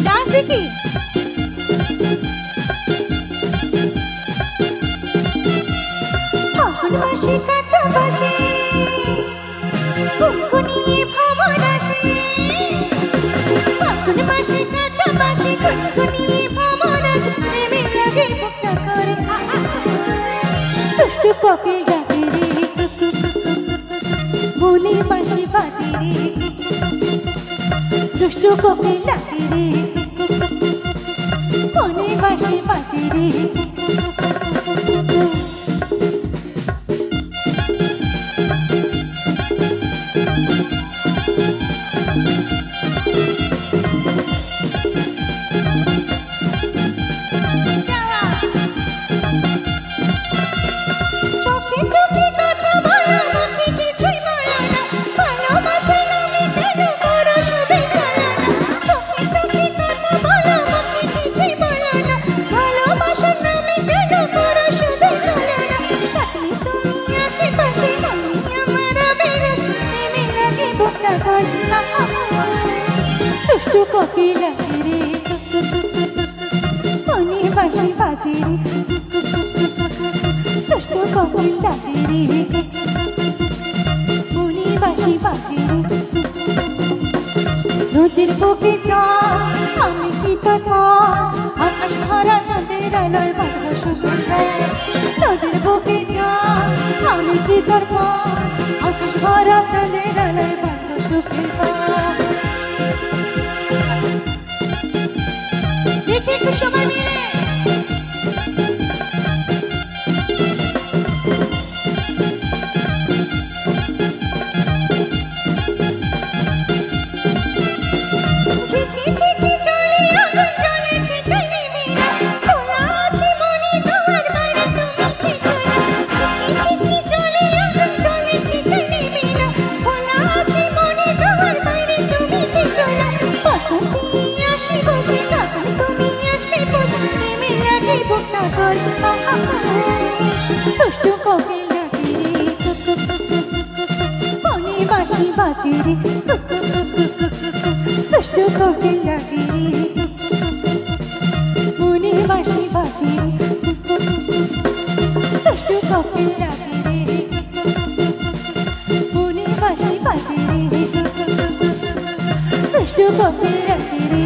Dance দেখি। ফাগুন মাসে কাঁচা বাসে গুনগুনিয়ে ভ্রমণ আসে। ফাগুন মাসে কাঁচা বাসে গুনগুনিয়ে ভ্রমণ আসে। প্রেমে লাগে বুকটা করে দুষ্টু কোকিল ডাকে রে মনে বাঁশি বাজে রে। দুষ্টু কোকিল ডাকে রে মনে বাঁশি বাজে রে। দুষ্টু কোকিল ডাকে রে মনে বাঁশি বাজে রে। দুষ্টু কোকিল ডাকে রে মনে বাঁশি বাজে রে। নদীর বুকে চল আমি কি কথা আকাশ ভরা চাঁদের আলোয় বাঁধব সুখের গান। নদীর বুকে চল আমি কি তোর পর আকাশ ভরা চাঁদের আলোয় বাঁধব সুখের গান। দেখি একটু সবাই মিলে ঝিঝি ঝিঝি চলে আগুন জ্বলে ছিটাই নিবি না। খোলা আছে মনে দুয়ার বাইরে তুমি থেকো না। ঝিঝি চলে আগুন জ্বলে ছিটাই নিবি না। খোলা আছে মনে দুয়ার বাইরে তুমি থেকো না। পথে আসি বসে তখন তুমি আসবে বসে প্রেমে লাগে বুকটা করে। দুষ্টু কোকিল ডাকে রে মনে বাঁশি বাজে রে। দুষ্টু কোকিল ডাকে রে মনে বাঁশি বাজে রে। দুষ্টু কোকিল ডাকে রে মনে বাঁশি বাজে রে। দুষ্টু কোকিল ডাকে রে।